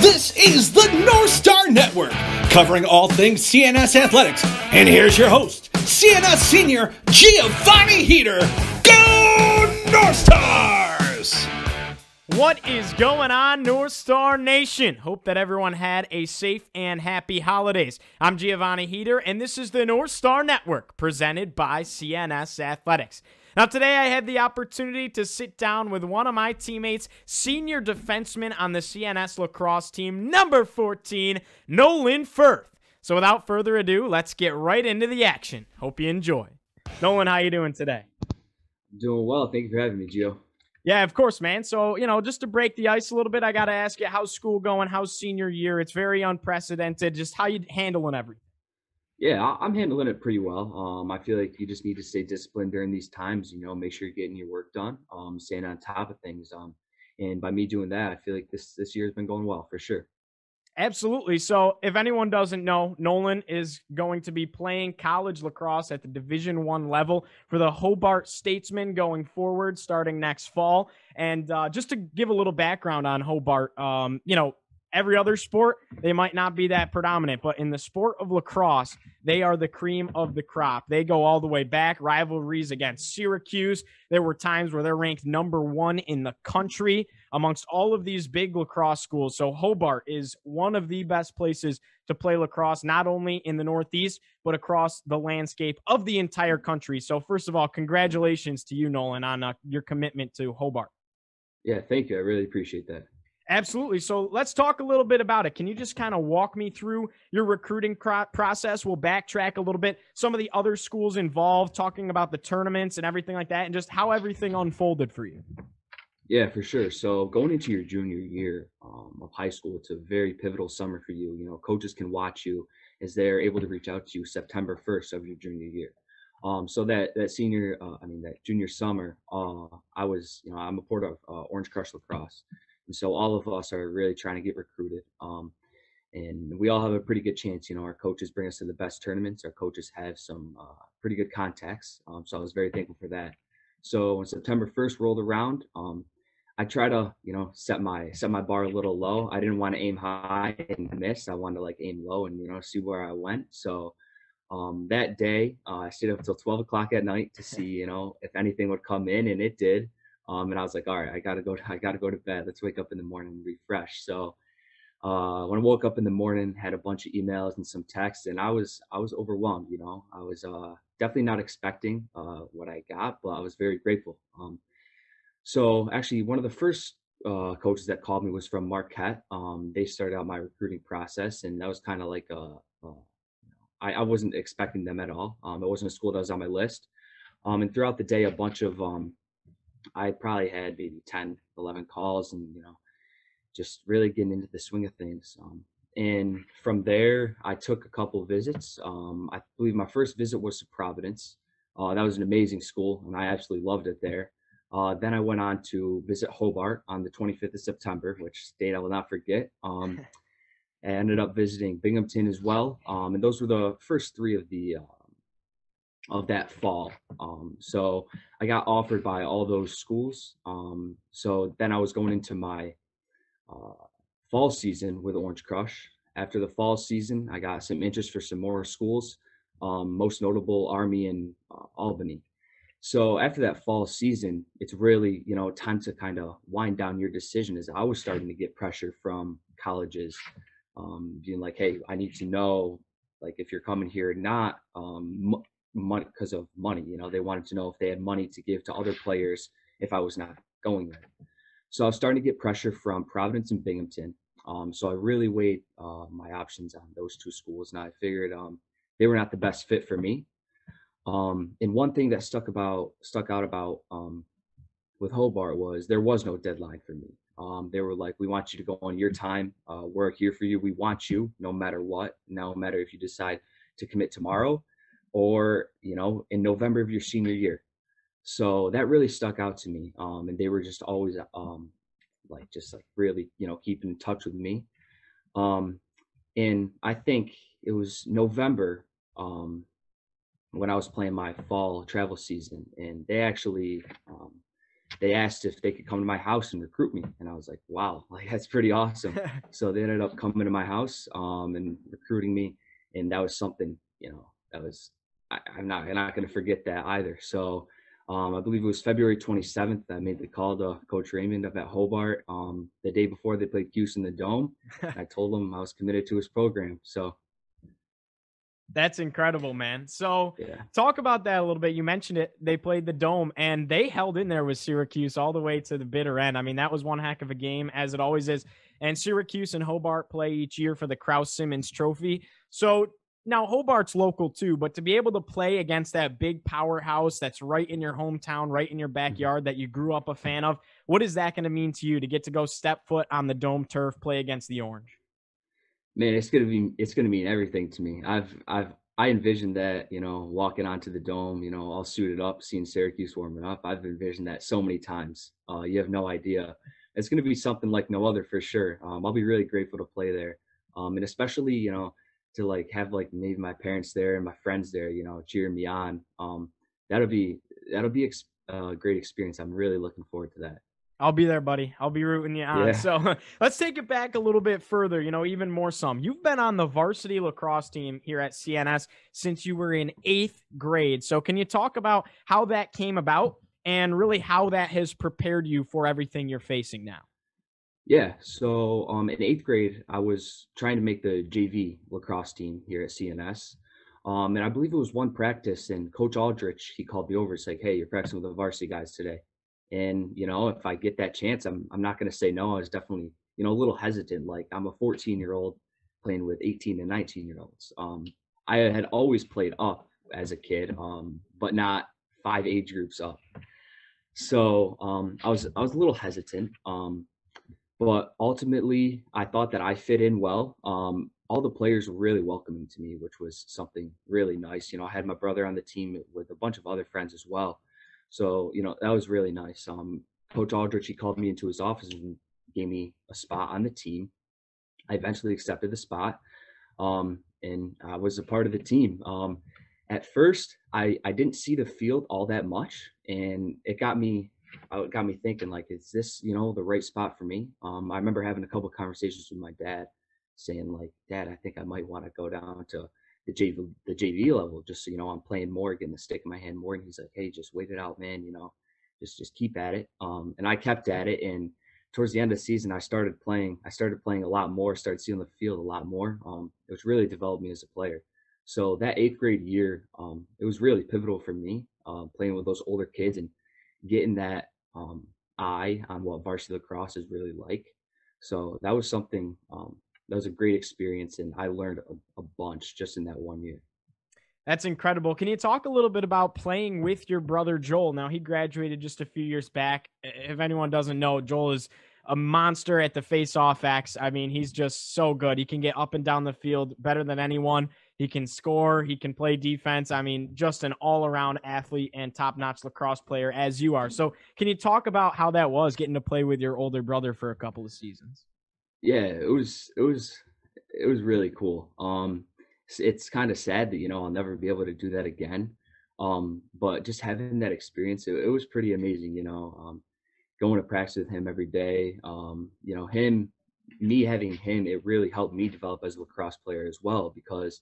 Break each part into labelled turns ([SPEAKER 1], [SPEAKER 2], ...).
[SPEAKER 1] This is the North Star Network, covering all things CNS athletics. And here's your host, CNS senior Giovanni Heater. Go North Stars!
[SPEAKER 2] What is going on, North Star Nation? Hope that everyone had a safe and happy holidays. I'm Giovanni Heater, and this is the North Star Network, presented by CNS Athletics. Now, today I had the opportunity to sit down with one of my teammates, senior defenseman on the CNS lacrosse team, number 14, Nolan Firth. So without further ado, let's get right into the action. Hope you enjoy. Nolan, how you doing today?
[SPEAKER 3] Doing well. Thank you for having me, Gio.
[SPEAKER 2] Yeah, of course, man. So, just to break the ice a little bit, I got to ask you, how's school going? How's senior year? It's very unprecedented. Just how you handling everything?
[SPEAKER 3] Yeah, I'm handling it pretty well. I feel like you just need to stay disciplined during these times, make sure you're getting your work done, staying on top of things. And by me doing that, I feel like this year has been going well for sure.
[SPEAKER 2] Absolutely. So if anyone doesn't know, Nolan is going to be playing college lacrosse at the Division I level for the Hobart Statesmen going forward, starting next fall. And just to give a little background on Hobart, every other sport, they might not be that predominant, but in the sport of lacrosse, they are the cream of the crop. They go all the way back, rivalries against Syracuse. There were times where they're ranked number 1 in the country amongst all of these big lacrosse schools. So Hobart is one of the best places to play lacrosse, not only in the Northeast, but across the landscape of the entire country. So first of all, congratulations to you, Nolan, on your commitment to Hobart.
[SPEAKER 3] Yeah, thank you. I really appreciate that.
[SPEAKER 2] Absolutely. So let's talk a little bit about it. Can you just kind of walk me through your recruiting process? We'll backtrack a little bit. Some of the other schools involved, talking about the tournaments and everything like that, and just how everything unfolded for you.
[SPEAKER 3] Yeah, for sure. So going into your junior year of high school, it's a very pivotal summer for you. Coaches can watch you as they're able to reach out to you September 1st of your junior year. So that junior summer, I'm a part of Orange Crush Lacrosse. And so all of us are really trying to get recruited. And we all have a pretty good chance. Our coaches bring us to the best tournaments. Our coaches have some pretty good contacts. So I was very thankful for that. So when September 1st rolled around, I try to, set my bar a little low. I didn't want to aim high and miss. I wanted to aim low and, see where I went. So that day, I stayed up until 12 o'clock at night to see, if anything would come in, and it did. And I was like, all right, I gotta go to bed. Let's wake up in the morning and refresh. So when I woke up in the morning, had a bunch of emails and some texts, and I was overwhelmed. I was definitely not expecting what I got, but I was very grateful. So actually, one of the first coaches that called me was from Marquette. They started out my recruiting process, and that was kind of like I wasn't expecting them at all. It wasn't a school that was on my list. And throughout the day, a bunch of I probably had maybe 10, 11 calls, and, just really getting into the swing of things. And from there, I took a couple of visits. I believe my first visit was to Providence. That was an amazing school, and I absolutely loved it there. Then I went on to visit Hobart on the 25th of September, which date I will not forget. I ended up visiting Binghamton as well. And those were the first 3 of that fall. So I got offered by all those schools. So then I was going into my fall season with Orange Crush. After the fall season, I got some interest for some more schools, most notable Army and Albany. So after that fall season, it's really, time to kind of wind down your decision, as I was starting to get pressure from colleges, being like, hey, I need to know, if you're coming here or not, money, because of money. They wanted to know if they had money to give to other players if I was not going there. So I was starting to get pressure from Providence and Binghamton. So I really weighed my options on those 2 schools, and I figured they were not the best fit for me. And one thing that stuck out about with Hobart was there was no deadline for me. They were like, we want you to go on your time. We're here for you. We want you no matter what, no matter if you decide to commit tomorrow or, in November of your senior year. So that really stuck out to me. And they were just always really, keeping in touch with me. And I think it was November when I was playing my fall travel season, and they actually they asked if they could come to my house and recruit me. And I was like, wow, like that's pretty awesome. So they ended up coming to my house and recruiting me. And that was something, that was, I'm not going to forget that either. So I believe it was February 27th. I made the call to Coach Raymond up at Hobart the day before they played Cuse in the Dome. I told him I was committed to his program. So
[SPEAKER 2] that's incredible, man. So talk about that a little bit. You mentioned it. They played the Dome, and they held in there with Syracuse all the way to the bitter end. I mean, that was one heck of a game, as it always is. And Syracuse and Hobart play each year for the Kraus-Simmons Trophy. So now Hobart's local too, but to be able to play against that big powerhouse that's right in your hometown, right in your backyard, that you grew up a fan of, what is that going to mean to you to get to go step foot on the Dome turf, play against the Orange?
[SPEAKER 3] Man, it's gonna mean everything to me. I envisioned that, walking onto the Dome, all suited up, seeing Syracuse warming up. I've envisioned that so many times. You have no idea. It's gonna be something like no other for sure. I'll be really grateful to play there, and especially to like have like maybe my parents there and my friends there, cheering me on. That'll be a great experience. I'm really looking forward to that.
[SPEAKER 2] I'll be there, buddy. I'll be rooting you on.
[SPEAKER 3] Yeah.
[SPEAKER 2] So let's take it back a little bit further, even more some. You've been on the varsity lacrosse team here at CNS since you were in 8th grade. So can you talk about how that came about and really how that has prepared you for everything you're facing now?
[SPEAKER 3] Yeah. So in 8th grade, I was trying to make the JV lacrosse team here at CNS. And I believe it was one practice, and Coach Aldrich, he called me over. It's like, hey, you're practicing with the varsity guys today. And, if I get that chance, I'm not going to say no. I was definitely, a little hesitant. Like, I'm a 14-year-old playing with 18 and 19-year-olds. I had always played up as a kid, but not 5 age groups up. So I was a little hesitant. But ultimately, I thought that I fit in well. All the players were really welcoming to me, which was something really nice. I had my brother on the team with a bunch of other friends as well. So, that was really nice. Coach Aldrich, he called me into his office and gave me a spot on the team. I eventually accepted the spot, and I was a part of the team. At first, I didn't see the field all that much, and it got me thinking, like, is this, the right spot for me? I remember having a couple of conversations with my dad saying, like, Dad, I think I might want to go down to the JV level, just so I'm playing more, getting the stick in my hand more. And he's like, hey, just wait it out, man. Just keep at it. And I kept at it. And towards the end of the season, I started playing a lot more, started seeing the field a lot more. Which really developed me as a player. So that 8th grade year, it was really pivotal for me, playing with those older kids and getting that eye on what varsity lacrosse is really like. So that was something, that was a great experience, and I learned a bunch just in that 1 year.
[SPEAKER 2] That's incredible. Can you talk a little bit about playing with your brother Joel? Now, he graduated just a few years back. If anyone doesn't know, Joel is a monster at the face-off acts. I mean, he's just so good. He can get up and down the field better than anyone. He can score. He can play defense. I mean, just an all-around athlete and top-notch lacrosse player, as you are. So can you talk about how that was, getting to play with your older brother for a couple of seasons?
[SPEAKER 3] Yeah, it was really cool. It's kind of sad that, I'll never be able to do that again. But just having that experience, it was pretty amazing, going to practice with him every day. Me having him, it really helped me develop as a lacrosse player as well, because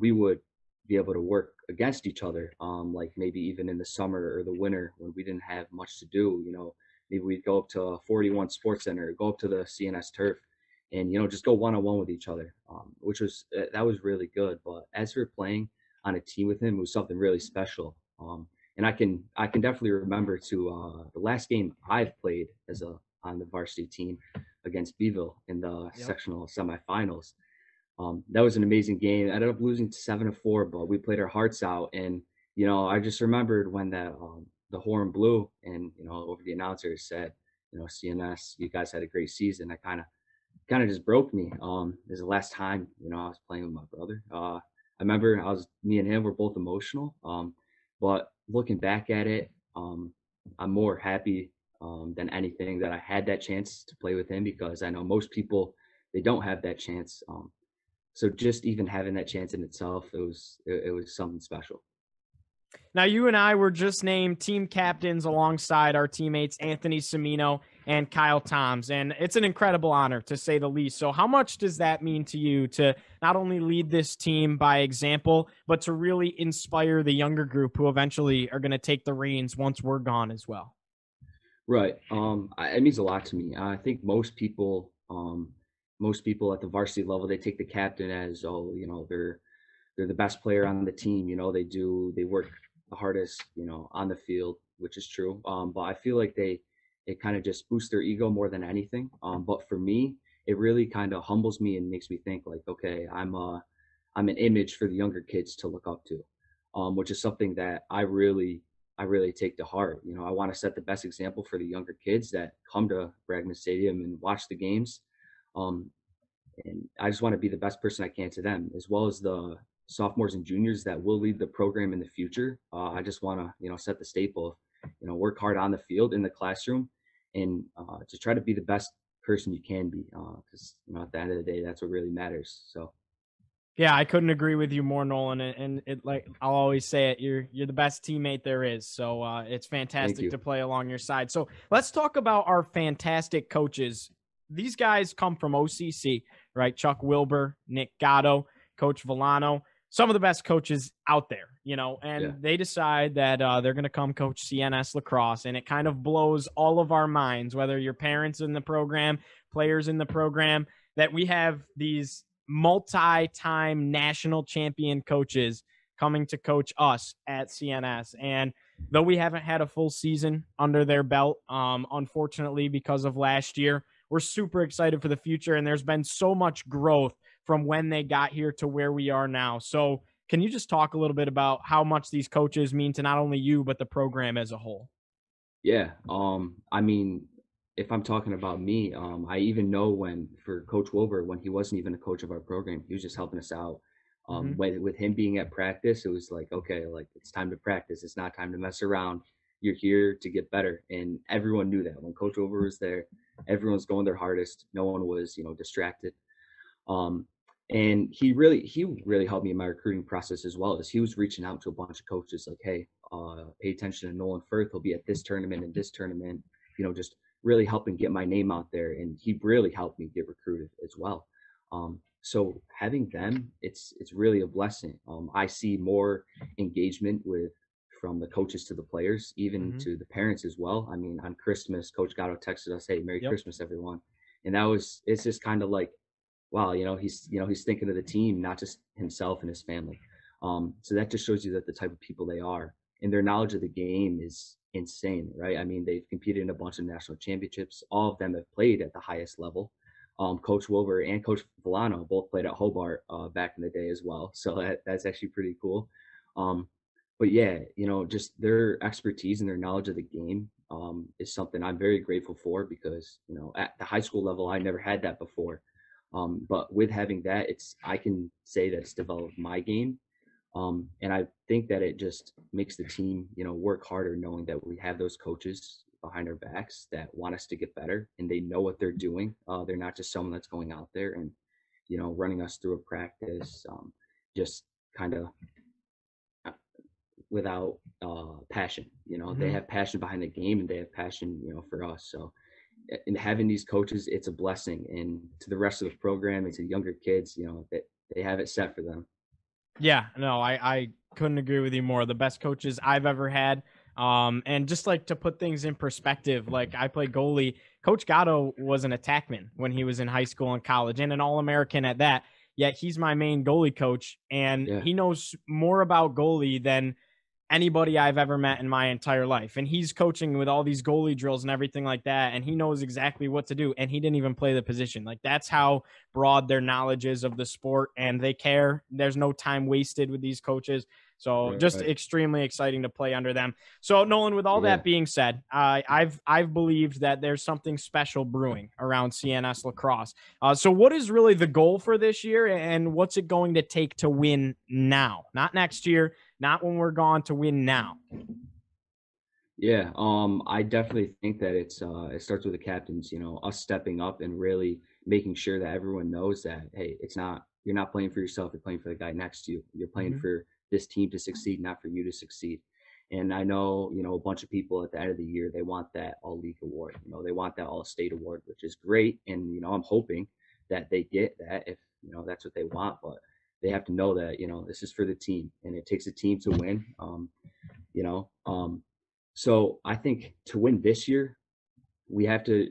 [SPEAKER 3] we would be able to work against each other. Like maybe even in the summer or the winter when we didn't have much to do, maybe we'd go up to 41 Sports Center, go up to the CNS turf, and just go one-on-one with each other, which was that was really good. But as we were playing on a team with him, it was something really special. And I can definitely remember the last game I've played on the varsity team against Beeville in the sectional semifinals. That was an amazing game. I ended up losing 7-4, but we played our hearts out. And I just remembered when the horn blew, and over the announcer said, CNS, you guys had a great season. I kind of just broke me. It was the last time I was playing with my brother. I remember me and him were both emotional. But looking back at it, I'm more happy than anything that I had that chance to play with him, because I know most people, they don't have that chance. So just even having that chance in itself, it was something special.
[SPEAKER 2] Now, you and I were just named team captains alongside our teammates Anthony Semino and Kyle Toms, and it's an incredible honor to say the least. So how much does that mean to you to not only lead this team by example, but to really inspire the younger group who eventually are going to take the reins once we're gone as well?
[SPEAKER 3] Right. It means a lot to me. I think most people at the varsity level, they take the captain as, oh, they're the best player on the team. They work the hardest, on the field, which is true. But I feel like it kind of just boosts their ego more than anything. But for me, it really kind of humbles me and makes me think like, okay, I'm an image for the younger kids to look up to, which is something that I really take to heart. I want to set the best example for the younger kids that come to Bragman Stadium and watch the games. Um, and I just want to be the best person I can to them, as well as the sophomores and juniors that will lead the program in the future. I just want to, set the staple of, work hard on the field, in the classroom, and to try to be the best person you can be. Because, at the end of the day, that's what really matters. So.
[SPEAKER 2] Yeah, I couldn't agree with you more, Nolan. And it, like I'll always say it, you're the best teammate there is. So it's fantastic to play along your side. So let's talk about our fantastic coaches. These guys come from OCC, right? Chuck Wilbur, Nick Gatto, Coach Villano, some of the best coaches out there, and they decide that they're going to come coach CNS lacrosse. And it kind of blows all of our minds, whether your parents in the program, players in the program, that we have these multi-time national champion coaches coming to coach us at CNS. And though we haven't had a full season under their belt, unfortunately, because of last year, we're super excited for the future. And there's been so much growth from when they got here to where we are now. So can you just talk a little bit about how much these coaches mean to not only you, but the program as a whole?
[SPEAKER 3] Yeah. I mean, if I'm talking about me, I even know for Coach Wilbur, when he wasn't even a coach of our program, he was just helping us out. With him being at practice, it was like, okay, like it's time to practice. It's not time to mess around. You're here to get better. And everyone knew that when Coach Wilbur was there, everyone's going their hardest. No one was, distracted. And he really helped me in my recruiting process, as well as he was reaching out to a bunch of coaches like, hey, pay attention to Nolan Firth. He'll be at this tournament and this tournament, just really helping get my name out there. And he really helped me get recruited as well. So having them, it's really a blessing. I see more engagement from the coaches to the players, even to the parents as well. I mean, on Christmas, Coach Gatto texted us, hey, Merry Christmas, everyone. And it's just kind of like, wow, he's thinking of the team, not just himself and his family. So that just shows you that the type of people they are, and their knowledge of the game is insane, right? I mean, they've competed in a bunch of national championships. All of them have played at the highest level. Coach Wilbur and Coach Villano both played at Hobart back in the day as well. So that's actually pretty cool. But yeah, just their expertise and their knowledge of the game is something I'm very grateful for, because, at the high school level, I never had that before. But with having that, I can say that it's developed my game. And I think that it just makes the team, work harder, knowing that we have those coaches behind our backs that want us to get better, and they know what they're doing. They're not just someone that's going out there and, running us through a practice, just kind of without passion. They have passion behind the game, and they have passion, for us. So in having these coaches, it's a blessing. And to the rest of the program and to younger kids, that they have it set for them.
[SPEAKER 2] Yeah, no, I couldn't agree with you more. The best coaches I've ever had. And just like to put things in perspective, like I played goalie. Coach Gatto was an attackman when he was in high school and college, and an All-American at that. Yet he's my main goalie coach, and he knows more about goalie than anybody I've ever met in my entire life. And he's coaching with all these goalie drills and everything like that. And he knows exactly what to do. And he didn't even play the position. Like, that's how broad their knowledge is of the sport, and they care. There's no time wasted with these coaches. So just extremely exciting to play under them. So Nolan, with all that being said, I've believed that there's something special brewing around CNS lacrosse. So what is really the goal for this year, and what's it going to take to win now? Not next year, not when we're gone, to win now.
[SPEAKER 3] Yeah, I definitely think that it starts with the captains, us stepping up and really making sure that everyone knows that, hey, you're not playing for yourself, you're playing for the guy next to you. You're playing for this team to succeed, not for you to succeed. And I know, a bunch of people at the end of the year, they want that all league award. They want that all state award, which is great. And, I'm hoping that they get that if, that's what they want. But they have to know that, this is for the team and it takes a team to win. So I think to win this year, we have to,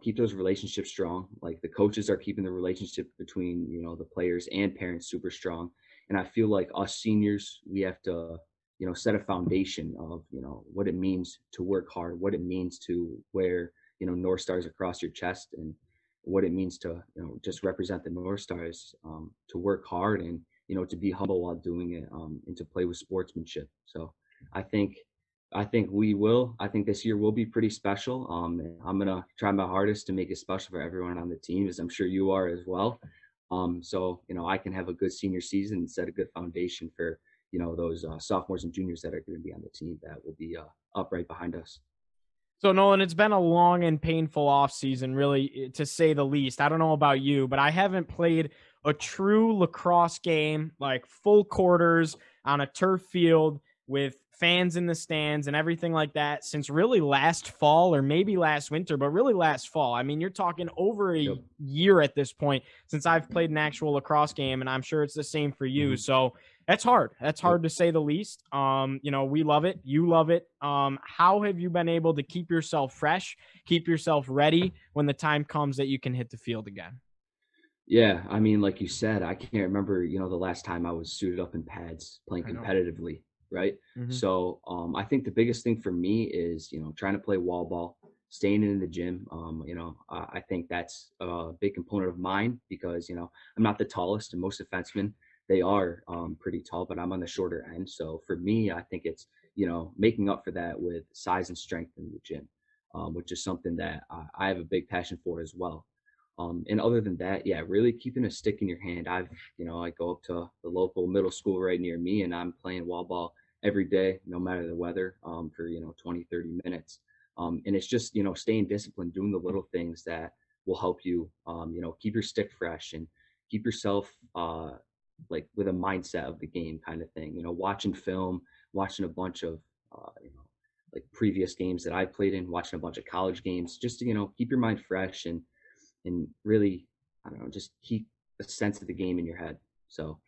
[SPEAKER 3] keep those relationships strong. Like the coaches are keeping the relationship between, the players and parents super strong. And I feel like us seniors, we have to, set a foundation of, what it means to work hard, what it means to wear, North Stars across your chest, and what it means to, just represent the North Stars, to work hard and, to be humble while doing it, and to play with sportsmanship. So I think we will. I think this year will be pretty special. I'm going to try my hardest to make it special for everyone on the team, as I'm sure you are as well. So, I can have a good senior season and set a good foundation for, those sophomores and juniors that are going to be on the team that will be up right behind us.
[SPEAKER 2] So, Nolan, it's been a long and painful offseason, really, to say the least. I don't know about you, but I haven't played a true lacrosse game, like full quarters on a turf field with fans in the stands and everything like that since really last fall, or maybe last winter, but really last fall. I mean, you're talking over a year at this point since I've played an actual lacrosse game, and I'm sure it's the same for you. So that's hard. That's hard to say the least. We love it. You love it. How have you been able to keep yourself fresh, keep yourself ready when the time comes that you can hit the field again?
[SPEAKER 3] Yeah, I mean, like you said, I can't remember, the last time I was suited up in pads playing competitively. Right. Mm-hmm. So I think the biggest thing for me is, trying to play wall ball, staying in the gym. I think that's a big component of mine because, I'm not the tallest, and most defensemen, they are pretty tall, but I'm on the shorter end. So for me, I think it's, making up for that with size and strength in the gym, which is something that I have a big passion for as well. And other than that, yeah, really keeping a stick in your hand. I go up to the local middle school right near me, and I'm playing wall ball every day, no matter the weather, for, 20, 30 minutes. And it's just, staying disciplined, doing the little things that will help you, keep your stick fresh and keep yourself, like with a mindset of the game kind of thing, watching film, watching a bunch of, like previous games that I played in, watching a bunch of college games, just to, keep your mind fresh and really, I don't know, just keep a sense of the game in your head. So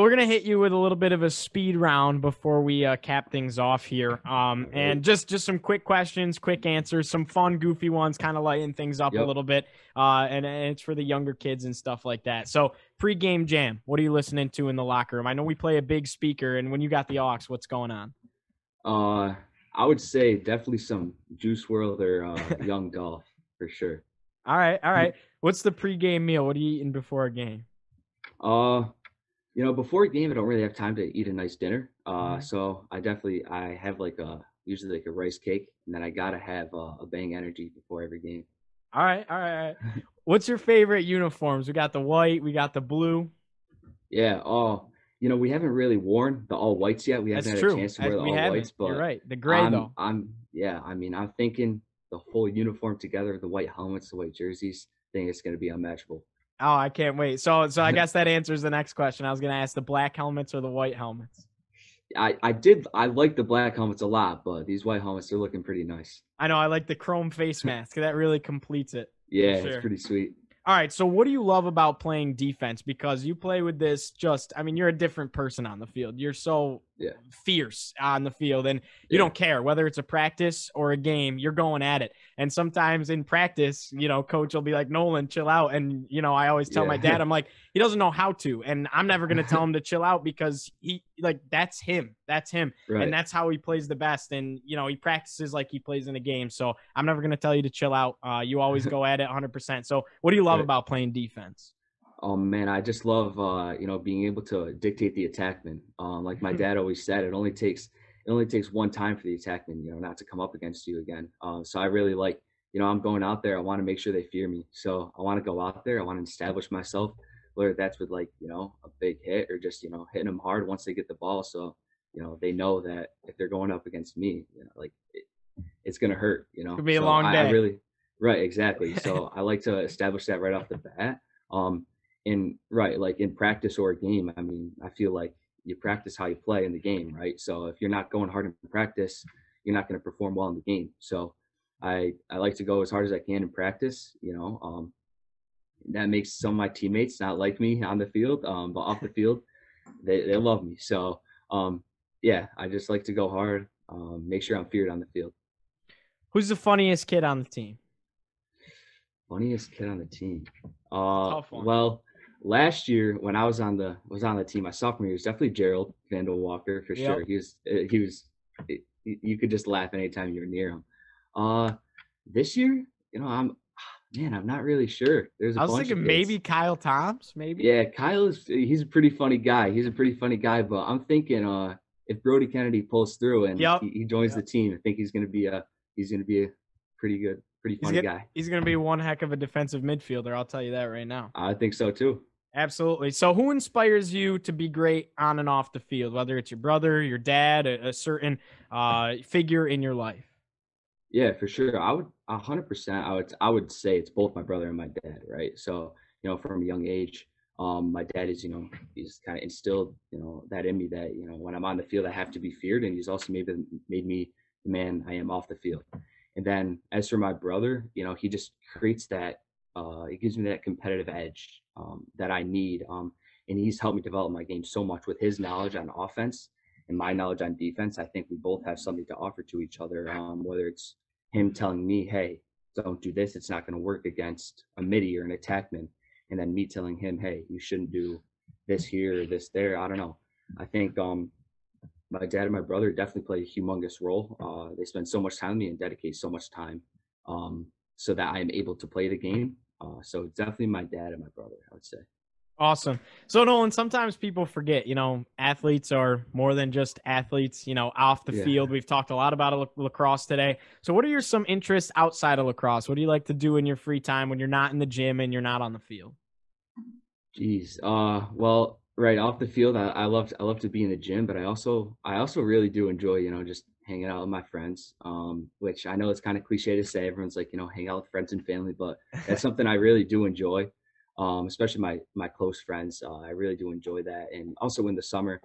[SPEAKER 3] we're going to hit you with a little bit of a speed round before we cap things off here. And just some quick questions, quick answers, some fun, goofy ones, kind of lighten things up a little bit. And it's for the younger kids and stuff like that. So pre-game jam, what are you listening to in the locker room? I know we play a big speaker, and when you got the aux, what's going on? I would say definitely some Juice WRLD or Young Dolph for sure.
[SPEAKER 2] All right. What's the pre-game meal? What are you eating before a game?
[SPEAKER 3] Before a game, I don't really have time to eat a nice dinner. So I have usually like a rice cake, and then I gotta have a Bang Energy before every game.
[SPEAKER 2] All right. What's your favorite uniforms? We got the white, we got the blue.
[SPEAKER 3] Yeah. We haven't really worn the all whites yet. We haven't had a chance to wear the all whites, but
[SPEAKER 2] you're right. The gray though.
[SPEAKER 3] I'm thinking the whole uniform together, the white helmets, the white jerseys. I think it's going to be unmatchable.
[SPEAKER 2] Oh, I can't wait. So I guess that answers the next question. I was going to ask the black helmets or the white helmets.
[SPEAKER 3] I like the black helmets a lot, but these white helmets are looking pretty nice.
[SPEAKER 2] I know. I like the chrome face mask. That really completes it.
[SPEAKER 3] Yeah, It's pretty sweet.
[SPEAKER 2] All right, so what do you love about playing defense? Because you play with this you're a different person on the field. You're so fierce on the field, and you don't care whether it's a practice or a game, you're going at it. And sometimes in practice, coach will be like, Nolan, chill out. And, I always tell my dad, I'm like, he doesn't know how to, and I'm never going to tell him to chill out because that's him. Right. And that's how he plays the best. And, he practices like he plays in a game. So I'm never going to tell you to chill out. You always go at it 100%. So what do you love about playing defense?
[SPEAKER 3] Oh man, I just love being able to dictate the attackman. Like my dad always said, it only takes one time for the attackman, not to come up against you again. So I really like, I'm going out there. I want to make sure they fear me. So I want to go out there. I want to establish myself, whether that's with a big hit or just hitting them hard once they get the ball. So they know that if they're going up against me, it's gonna hurt.
[SPEAKER 2] It'll be a long day.
[SPEAKER 3] Right, exactly. So I like to establish that right off the bat. right, like in practice or a game, I mean, I feel like you practice how you play in the game, right? So if you're not going hard in practice, you're not going to perform well in the game. So I like to go as hard as I can in practice. That makes some of my teammates not like me on the field, but off the field, they love me. So yeah, I just like to go hard, make sure I'm feared on the field.
[SPEAKER 2] Who's the funniest kid on the team?
[SPEAKER 3] Funniest kid on the team.
[SPEAKER 2] Tough one.
[SPEAKER 3] Well, last year when I was on the team, my sophomore year, it was definitely Gerald Vandal Walker for sure. You could just laugh anytime you were near him. This year, I'm not really sure.
[SPEAKER 2] I was thinking maybe Kyle Toms, maybe.
[SPEAKER 3] Yeah, he's a pretty funny guy. But I'm thinking if Brody Kennedy pulls through and he joins the team, I think he's gonna be a pretty funny guy.
[SPEAKER 2] He's gonna be one heck of a defensive midfielder, I'll tell you that right now.
[SPEAKER 3] I think so too.
[SPEAKER 2] Absolutely. So who inspires you to be great on and off the field, whether it's your brother, your dad, a certain figure in your life?
[SPEAKER 3] Yeah, for sure. I would 100%. I would say it's both my brother and my dad, right? So, from a young age, my dad is, he's kind of instilled, that in me that, when I'm on the field, I have to be feared. And he's also made me the man I am off the field. And then as for my brother, he just creates that, he gives me that competitive edge that I need. And he's helped me develop my game so much with his knowledge on offense and my knowledge on defense. I think we both have something to offer to each other, whether it's him telling me, hey, don't do this, it's not going to work against a midi or an attackman. And then me telling him, hey, you shouldn't do this here or this there. I don't know. I think my dad and my brother definitely play a humongous role. They spend so much time with me and dedicate so much time so that I am able to play the game. So it's definitely my dad and my brother, I would say.
[SPEAKER 2] Awesome. So Nolan, sometimes people forget, athletes are more than just athletes, off the field. We've talked a lot about lacrosse today. So what are some interests outside of lacrosse? What do you like to do in your free time when you're not in the gym and you're not on the field?
[SPEAKER 3] Geez. Well, right off the field, I love to be in the gym, but I also really do enjoy, just hanging out with my friends, which I know it's kind of cliche to say. Everyone's like, hang out with friends and family, but that's something I really do enjoy. Especially my close friends. I really do enjoy that. And also in the summer,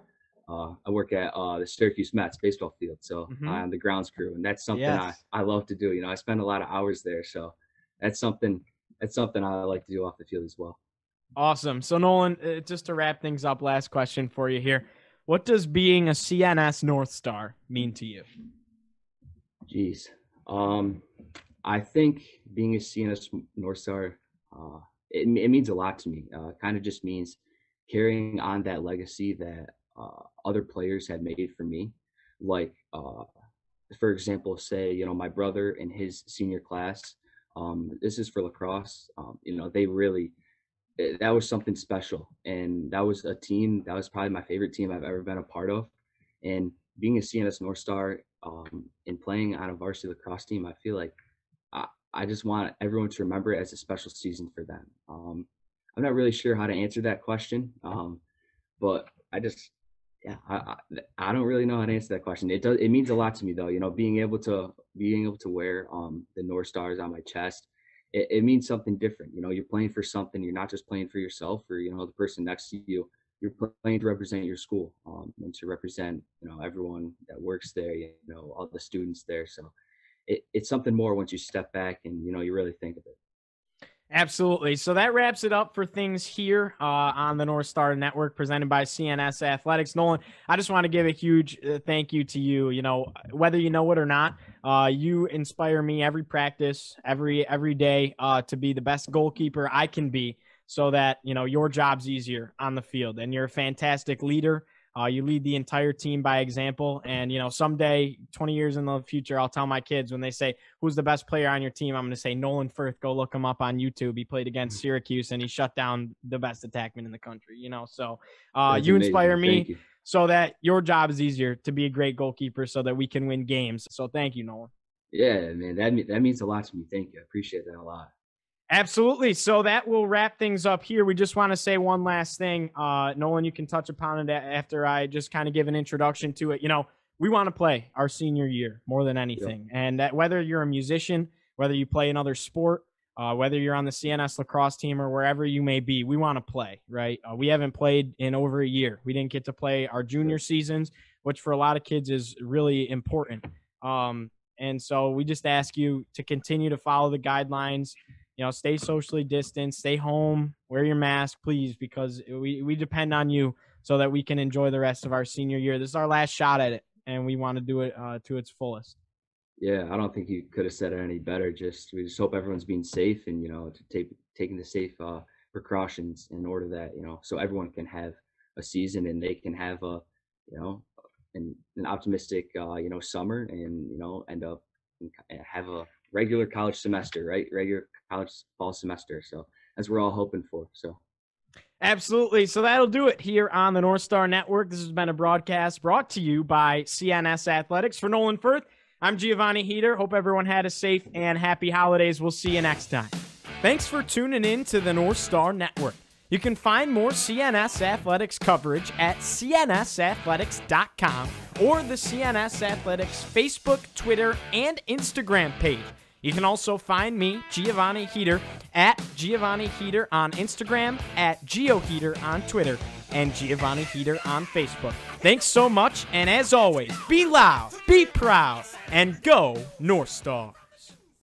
[SPEAKER 3] I work at the Syracuse Mets baseball field. So I'm the grounds crew, and that's something I love to do. I spend a lot of hours there. So that's something I like to do off the field as well.
[SPEAKER 2] Awesome. So Nolan, just to wrap things up, last question for you here. What does being a CNS North Star mean to you?
[SPEAKER 3] Geez. I think being a CNS North Star, it means a lot to me. Kind of just means carrying on that legacy that other players have made for me. Like, for example, say, my brother in his senior class, this is for lacrosse. They really, that was something special. And that was a team, that was probably my favorite team I've ever been a part of. And being a CNS North Star and playing on a varsity lacrosse team, I feel like I just want everyone to remember it as a special season for them. I'm not really sure how to answer that question, but I don't really know how to answer that question. It means a lot to me though. Being able to wear the North Stars on my chest, it means something different. You're playing for something. You're not just playing for yourself or the person next to you. You're playing to represent your school and to represent everyone that works there. All the students there. So. It's something more once you step back and, you really think of it.
[SPEAKER 2] Absolutely. So that wraps it up for things here on the North Star Network presented by CNS Athletics. Nolan, I just want to give a huge thank you to you. Whether you know it or not, you inspire me every practice, every day to be the best goalkeeper I can be so that, your job's easier on the field. And you're a fantastic leader. You lead the entire team by example. And, someday, 20 years in the future, I'll tell my kids when they say, who's the best player on your team? I'm going to say Nolan Firth. Go look him up on YouTube. He played against Syracuse, and he shut down the best attackman in the country, So you inspire me so that your job is easier to be a great goalkeeper so that we can win games. So thank you, Nolan.
[SPEAKER 3] Yeah, man, that means a lot to me. Thank you. I appreciate that a lot.
[SPEAKER 2] Absolutely. So that will wrap things up here. We just want to say one last thing. Nolan, you can touch upon it after I just kind of give an introduction to it. We want to play our senior year more than anything. Yep. And that whether you're a musician, whether you play another sport, Whether you're on the CNS lacrosse team or wherever you may be, we want to play, right? We haven't played in over a year. We didn't get to play our junior seasons, which for a lot of kids is really important. And so we just ask you to continue to follow the guidelines, stay socially distanced, stay home, wear your mask, please, because we depend on you so that we can enjoy the rest of our senior year. This is our last shot at it, and we want to do it to its fullest.
[SPEAKER 3] Yeah, I don't think you could have said it any better. We just hope everyone's being safe and, taking the safe precautions in order that, so everyone can have a season and they can have an optimistic, summer and, end up and have a regular college semester, right? Regular college fall semester. So that's what we're all hoping for. So.
[SPEAKER 2] Absolutely. So that'll do it here on the North Star Network. This has been a broadcast brought to you by CNS Athletics. For Nolan Firth, I'm Giovanni Heater. Hope everyone had a safe and happy holidays. We'll see you next time. Thanks for tuning in to the North Star Network. You can find more CNS Athletics coverage at cnsathletics.com or the CNS Athletics Facebook, Twitter, and Instagram page. You can also find me, Giovanni Heater, at Giovanni Heater on Instagram, at GeoHeater on Twitter, and Giovanni Heater on Facebook. Thanks so much, and as always, be loud, be proud, and go North Star.